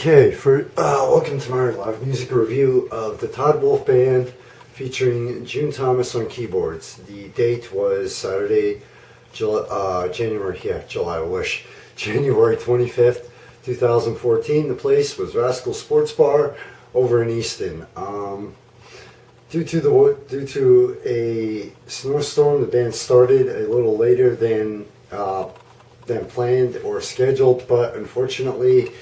Okay, welcome to my live music review of the Todd Wolfe Band featuring June Thomas on keyboards. The date was Saturday, January 25th, 2014. The place was Rascal Sports Bar over in Easton. Due to a snowstorm, the band started a little later than planned or scheduled, but unfortunately,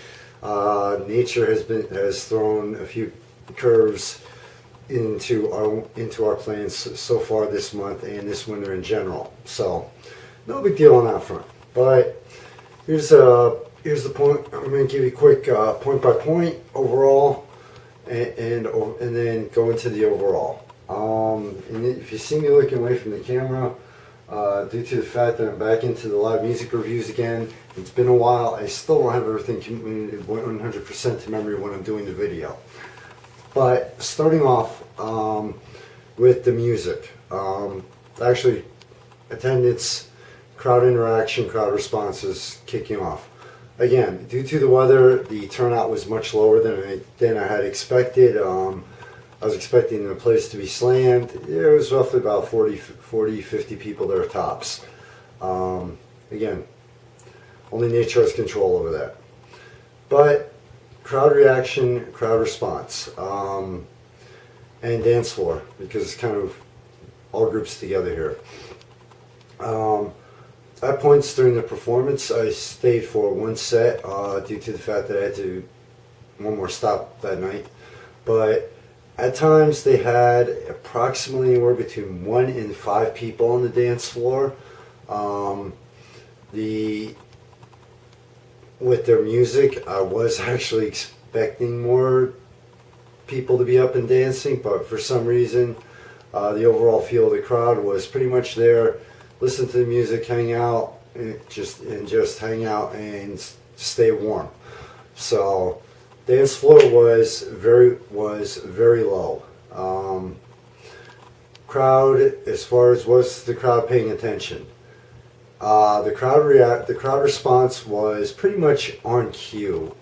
nature has thrown a few curves into our plans so far this month and this winter in general. So, no big deal on that front. But here's the point. I'm going to give you a quick point by point overall, and then go into the overall. And if you see me looking away from the camera, due to the fact that I'm back into the live music reviews again, it's been a while. I still don't have everything committed 100% to memory when I'm doing the video. But starting off with the music, actually attendance, crowd interaction, crowd responses kicking off. Again, due to the weather, the turnout was much lower than I had expected. I was expecting the place to be slammed. There was roughly about 40, 50 people there tops. Again, only nature has control over that. But crowd reaction, crowd response, and dance floor, because it's kind of all groups together here. At points during the performance, I stayed for one set due to the fact that I had to one more stop that night. But at times they had approximately anywhere between 1 and 5 people on the dance floor. With their music, I was actually expecting more people to be up and dancing, but for some reason, the overall feel of the crowd was pretty much there. Listen to the music, hang out, and just hang out and stay warm. So, dance floor was very low. Crowd, as far as was the crowd paying attention, the crowd response was pretty much on cue.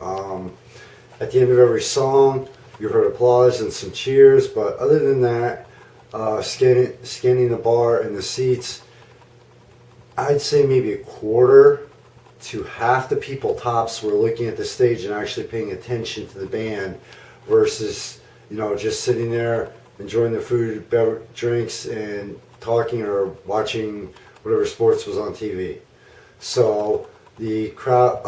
At the end of every song, you heard applause and some cheers, but other than that, scanning the bar and the seats, I'd say maybe a quarter to half the people tops were looking at the stage and actually paying attention to the band versus, just sitting there enjoying the food, drinks, and talking or watching whatever sports was on TV. So the crowd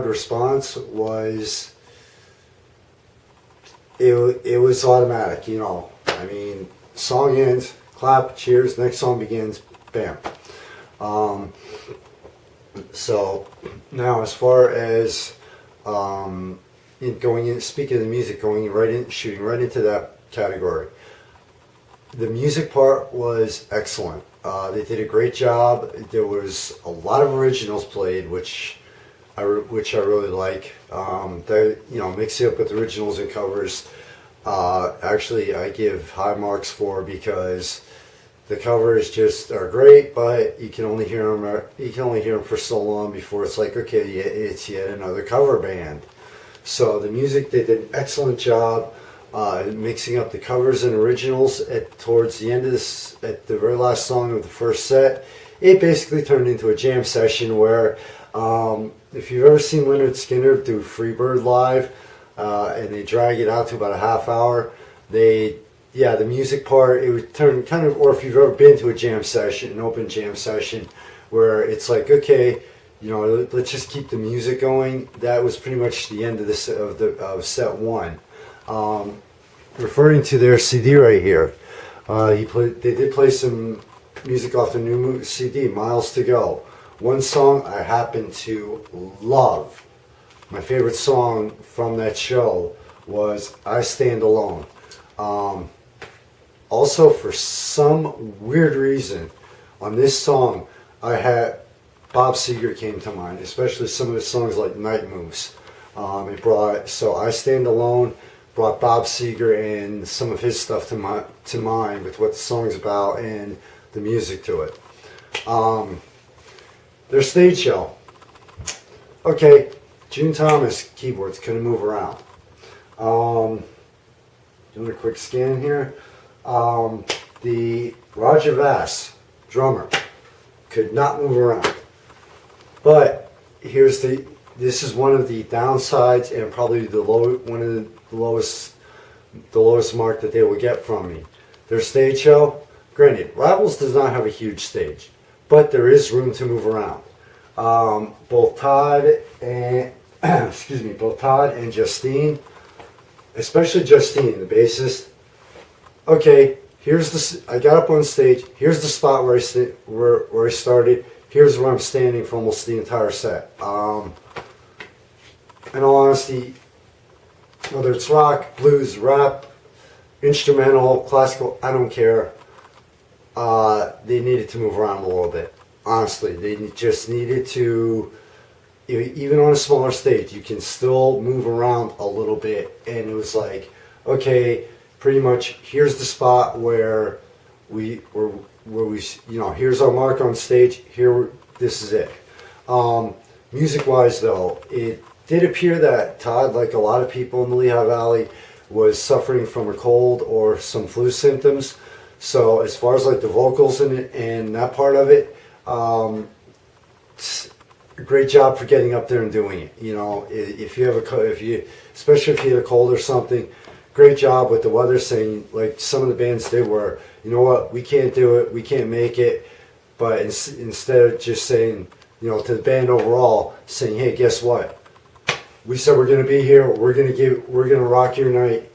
response was, it was automatic, I mean, song ends, clap, cheers, next song begins, bam. So now, as far as speaking of the music, shooting right into that category, the music part was excellent. They did a great job. There was a lot of originals played, which I really like. Mixing up with originals and covers. Actually, I give high marks for, because the covers just are great, but you can only hear them for so long before it's like, okay, it's yet another cover band. So the music, they did an excellent job mixing up the covers and originals. Towards the end of this, at the very last song of the first set, it basically turned into a jam session where, if you've ever seen Leonard Skinner do Freebird live, and they drag it out to about a half hour, the music part, it would turn kind of, or if you've ever been to a jam session, an open jam session, where it's like, okay, let's just keep the music going. That was pretty much the end of set one. Referring to their CD right here, they did play some music off the new CD, Miles to Go. One song I happen to love. My favorite song from that show was I Stand Alone. Also, for some weird reason, on this song, I had Bob Seger came to mind, especially some of the songs like Night Moves. So I Stand Alone brought Bob Seger and some of his stuff to mind with what the song's about and the music to it. Their stage show. Okay, June Thomas keyboards couldn't move around. Doing a quick scan here. The Roger Vass drummer could not move around. But this is one of the downsides and probably one of the lowest mark that they will get from me. Their stage show, granted, Rivals does not have a huge stage, but there is room to move around. Both Todd and both Todd and Justine, especially Justine, the bassist. Okay, I got up on stage. Here's the spot where I started. Here's where I'm standing for almost the entire set. In all honesty, whether it's rock, blues, rap, instrumental, classical, I don't care. They needed to move around a little bit. Honestly, they just needed to, even on a smaller stage, you can still move around a little bit. And it was like, okay, pretty much here's the spot where here's our mark on stage. Here, this is it. Music-wise, though, it did appear that Todd, like a lot of people in the Lehigh Valley, was suffering from a cold or some flu symptoms. So as far as like the vocals and that part of it, great job for getting up there and doing it. If you have especially if you had a cold or something, great job with the weather. Saying like some of the bands did, where you know what, we can't do it, we can't make it, but instead of just saying, to the band overall, saying, hey, guess what? We said we're going to be here. We're going to rock your night.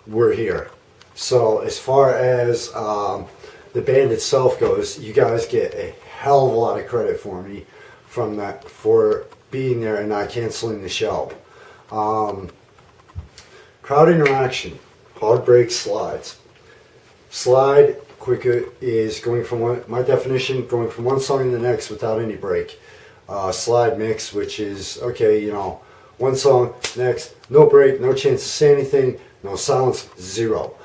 We're here. So as far as the band itself goes, you guys get a hell of a lot of credit for me for being there and not canceling the show. Crowd interaction, hard breaks, slides. Slide quicker is going from my definition, going from one song to the next without any break. Slide mix, which is okay, one song, next, no break, no chance to say anything, no silence, zero.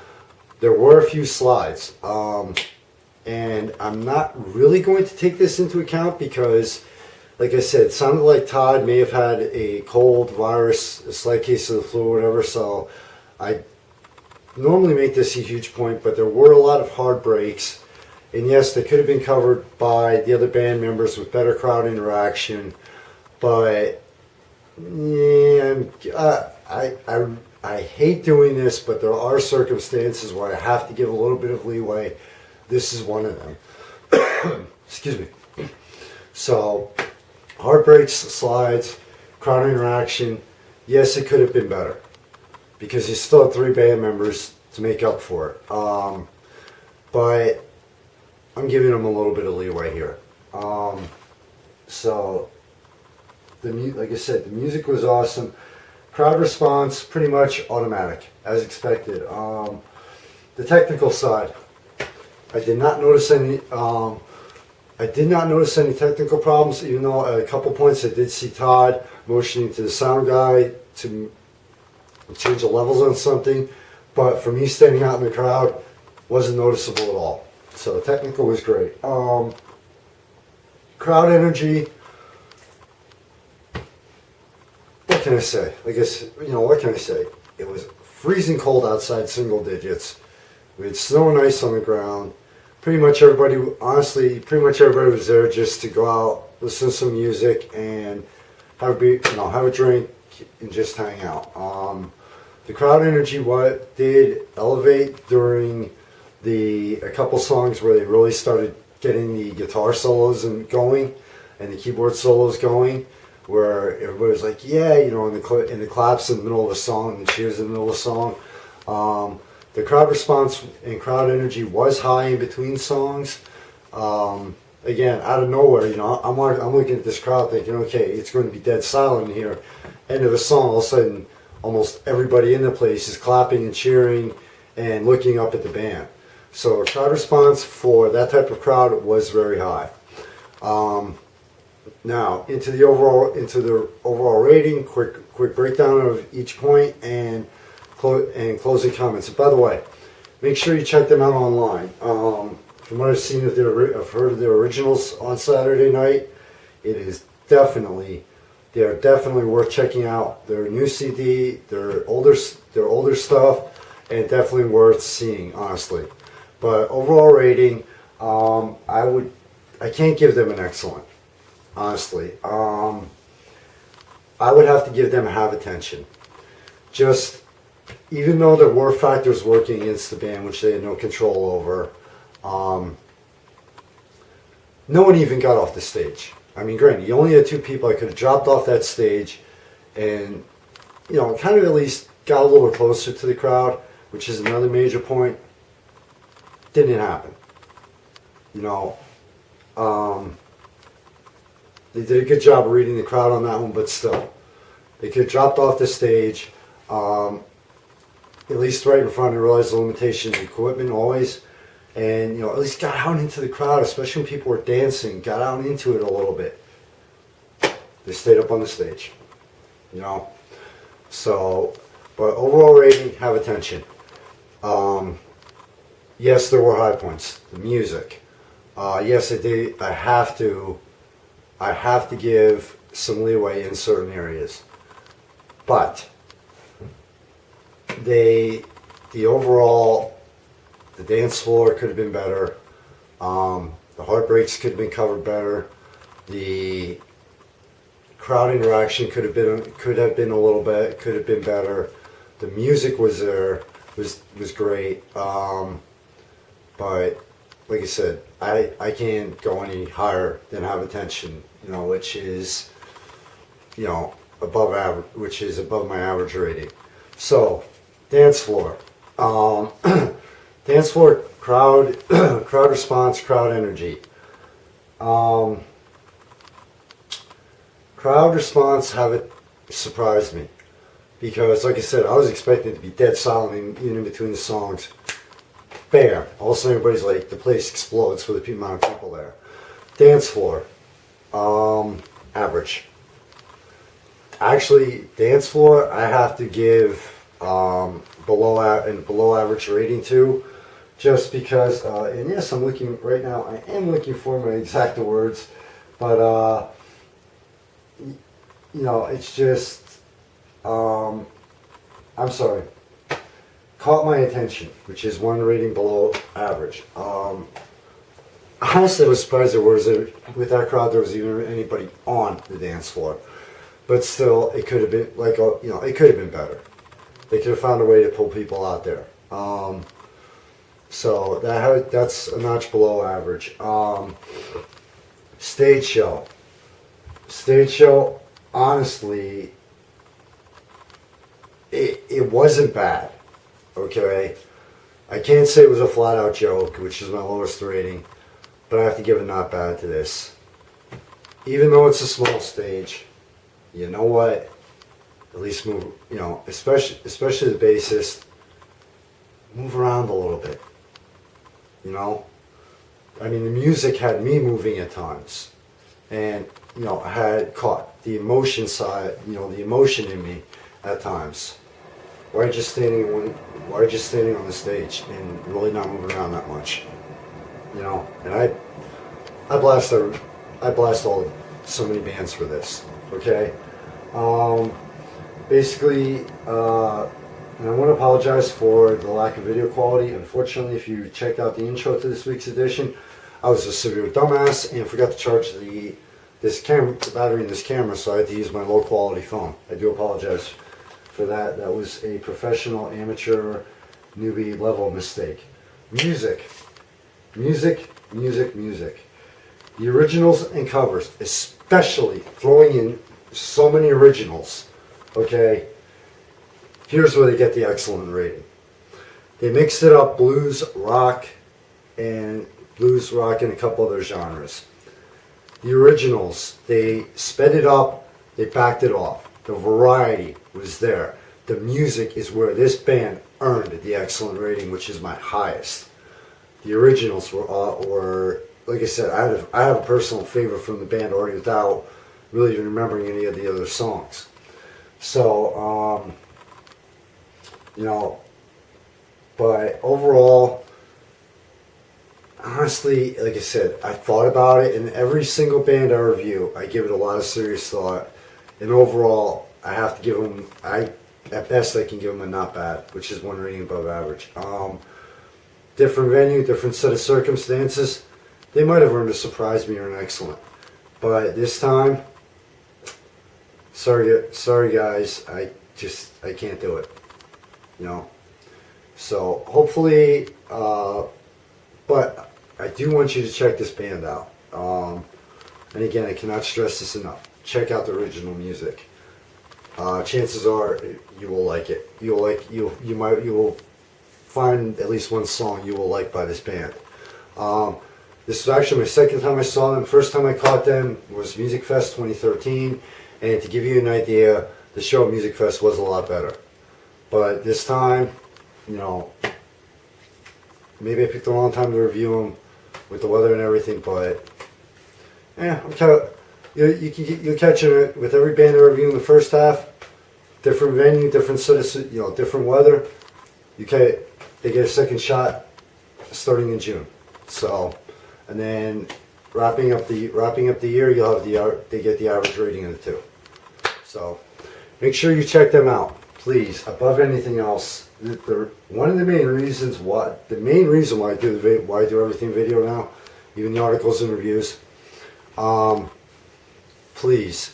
There were a few slides, and I'm not really going to take this into account because, like I said, it sounded like Todd may have had a cold, virus, a slight case of the flu or whatever, so I normally make this a huge point, but there were a lot of hard breaks, and yes, they could have been covered by the other band members with better crowd interaction, but yeah, I hate doing this, but there are circumstances where I have to give a little bit of leeway. This is one of them. Excuse me. So, hard breaks, slides, crowd interaction. Yes, it could have been better because you still had 3 band members to make up for it. But I'm giving them a little bit of leeway here. So, like I said, the music was awesome. Crowd response, pretty much automatic, as expected. The technical side, I did not notice any. Technical problems, even though at a couple points I did see Todd motioning to the sound guy to change the levels on something. But for me standing out in the crowd, wasn't noticeable at all. So the technical was great. Crowd energy. What can I say? What can I say? It was freezing cold outside, single digits. We had snow and ice on the ground. Pretty much everybody was there just to go out, listen to some music, and have a drink and just hang out. The crowd energy did elevate during a couple songs where they really started getting the guitar solos going and the keyboard solos going, where everybody was like, yeah, and the claps in the middle of a song and the cheers in the middle of a song. The crowd response and crowd energy was high in between songs. Again, out of nowhere, I'm looking at this crowd thinking, okay, it's going to be dead silent here. End of a song, all of a sudden, almost everybody in the place is clapping and cheering and looking up at the band. So crowd response for that type of crowd was very high. Now into the overall rating. Quick breakdown of each point and closing comments. And by the way, make sure you check them out online. From what I've seen I've heard of their originals on Saturday night, it is definitely They are definitely worth checking out. Their new CD, their older stuff, and definitely worth seeing, honestly. But overall rating, I can't give them an excellent, honestly. I would have to give them half attention. Just, even though there were factors working against the band, which they had no control over, no one even got off the stage. I mean, granted, you only had two people. I could have dropped off that stage and, kind of at least got a little closer to the crowd, which is another major point. Didn't happen. They did a good job of reading the crowd on that one, but still, they could have dropped off the stage, at least right in front and realized the limitation of the equipment always, and at least got out into the crowd, especially when people were dancing, got out into it a little bit. They stayed up on the stage, So, but overall rating, have attention. Yes, there were high points. The music. Yes, I have to give some leeway in certain areas, but the overall, the dance floor could have been better. The heartbreaks could have been covered better. The crowd interaction could have been a little bit, could have been better. The music was there, was great. But like I said, I can't go any higher than have attention, which is, above average, which is above my average rating. So, dance floor. Dance floor, crowd response, crowd energy. Crowd response surprised me. Because, like I said, I was expecting it to be dead silent even in between the songs. Bam! All of a sudden everybody's like, the place explodes for the amount of people there. Dance floor. Average. Actually, dance floor, I have to give below average rating to, just because, and yes, I'm looking right now, I am looking for my exact words, but, it's just, I'm sorry, caught my attention, which is one rating below average. Honestly, I was surprised with that crowd, there was even anybody on the dance floor. But still, it could have been, it could have been better. They could have found a way to pull people out there. So that's a notch below average. Stage show. Stage show, honestly, it wasn't bad. Okay? I can't say it was a flat out joke, which is my lowest rating, but I have to give a not bad to this. Even though it's a small stage, you know what? At least move, especially the bassist, move around a little bit. I mean, the music had me moving at times, and I had caught the emotion side, the emotion in me at times. Why are you just standing on the stage and really not moving around that much? And I blast so many bands for this. Okay. Basically, and I want to apologize for the lack of video quality. Unfortunately, if you checked out the intro to this week's edition, I was a severe dumbass and forgot to charge the battery in this camera, so I had to use my low quality phone. I do apologize for that. That was a professional, amateur, newbie level mistake. Music. The originals and covers, especially throwing in so many originals. Okay, here's where they get the excellent rating. They mixed it up, blues, rock, and a couple other genres. The originals, they sped it up, they backed it off. The variety was there. The music is where this band earned the excellent rating, which is my highest. The originals were like I said, I have a personal favorite from the band already without really even remembering any of the other songs. So, but overall, honestly, like I said, I thought about it, and every single band I review, I give it a lot of serious thought, And overall, I have to give them, at best I can give them a not bad, which is 1 rating above average. Different venue, different set of circumstances. They might have earned a surprise me or an excellent. But this time, sorry guys, I can't do it. So hopefully, but I do want you to check this band out. And again, I cannot stress this enough. Check out the original music. Chances are you will like it. You will find at least one song you will like by this band. This was actually my second time I saw them. First time I caught them was Music Fest 2013, and to give you an idea, the show at Music Fest was a lot better. But this time, maybe I picked the wrong time to review them with the weather and everything, but you'll catch it with every band I review in the first half. Different venue, different different weather. They get a second shot starting in June. So, and then wrapping up the year, they get the average rating of the two. So, make sure you check them out, please. Above anything else, one of the main reasons why I do everything video now, even the articles and reviews. Please,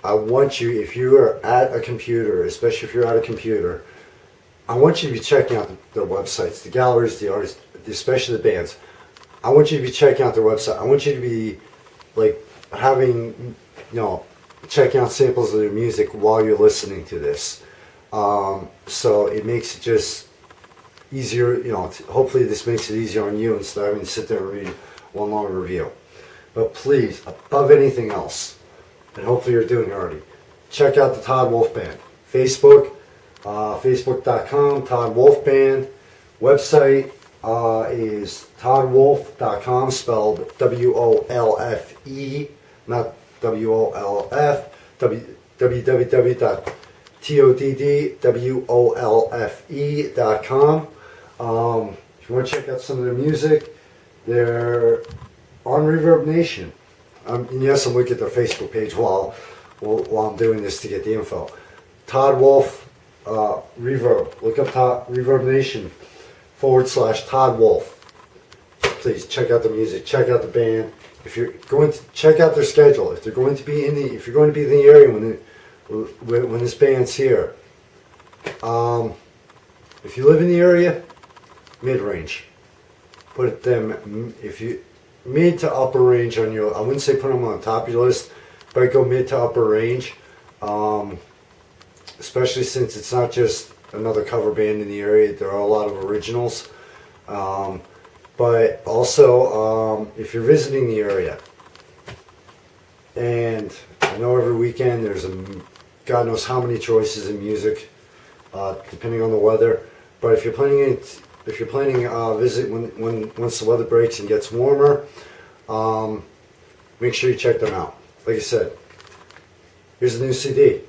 I want you, if you are at a computer, especially if you're at a computer, I want you to be checking out their websites, the galleries, the artists, especially the bands. I want you to be checking out their website. I want you to be having, checking out samples of their music while you're listening to this. So it makes it just easier, hopefully this makes it easier on you instead of having to sit there and read one long review. But please, above anything else, and hopefully you're doing it already, check out the Todd Wolfe Band. Facebook, facebook.com, Todd Wolfe Band. Website is toddwolfe.com, spelled W-O-L-F-E, not W-O-L-F, www.toddwolfe.com. If you want to check out some of their music, they're on Reverb Nation. And yes, I'm looking at their Facebook page while I'm doing this to get the info. Todd Wolfe Reverb. Look up Reverb Nation /Todd Wolfe. Please check out the music. Check out the band. If you're going to check out their schedule, if you're going to be in the area when this band's here, if you live in the area, mid-range. Put them mid to upper range on your. I wouldn't say put them on top of your list, but I'd go mid to upper range. Especially since it's not just another cover band in the area. There are a lot of originals. But also, if you're visiting the area, and I know every weekend there's God knows how many choices in music, depending on the weather. But if you're planning a visit once the weather breaks and gets warmer, make sure you check them out. Like I said, here's the new CD.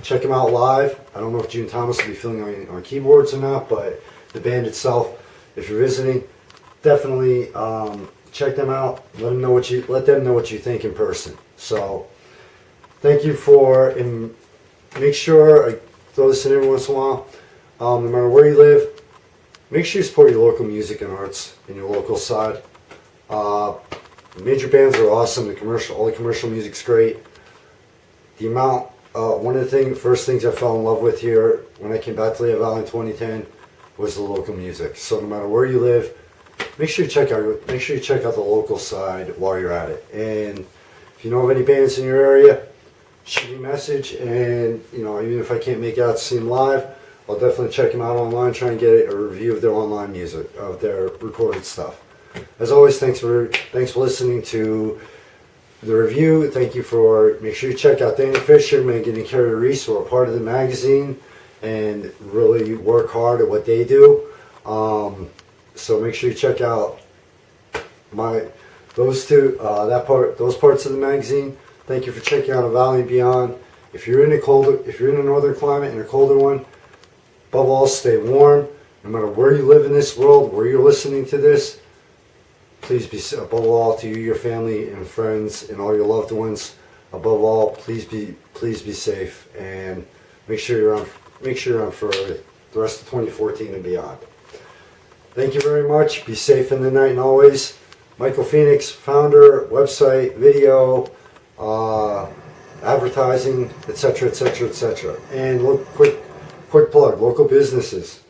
Check them out live. I don't know if June Thomas will be filling on keyboards or not, but the band itself, if you're visiting, definitely check them out. Let them know what you think in person. So, thank you and make sure I throw this in every once in a while. No matter where you live, make sure you support your local music and arts in your local side. Major bands are awesome. All the commercial music's great. One of the first things I fell in love with here when I came back to Lehigh Valley in 2010 was the local music. So no matter where you live, make sure you check out the local side while you're at it. And if you know of any bands in your area, shoot me a message. And even if I can't make out to see them live, I'll definitely check them out online, try and get a review of their online music, of their recorded stuff. As always, thanks for listening to the review. Make sure you check out Danny Fisher, Megan and Carrie Reese, who are part of the magazine and really work hard at what they do. So make sure you check out those parts of the magazine. Thank you for checking out A Valley and Beyond. If you're in a northern climate and a colder one, above all, stay warm. No matter where you live in this world, where you're listening to this, please be above all to you, your family and friends, and all your loved ones. above all, please be safe, and make sure you're on for the rest of 2014 and beyond. Thank you very much. Be safe in the night and always. Michael Phoenix, founder, website, video, advertising, etc., etc., etc. And look, quick plug, local businesses.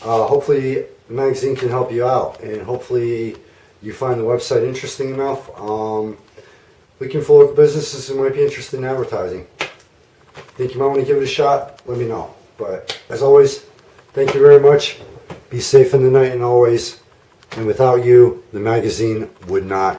Hopefully the magazine can help you out, and hopefully you find the website interesting enough. Looking for local businesses who might be interested in advertising. Think you might want to give it a shot? Let me know. But as always, thank you very much. Be safe in the night and always. And without you, the magazine would not.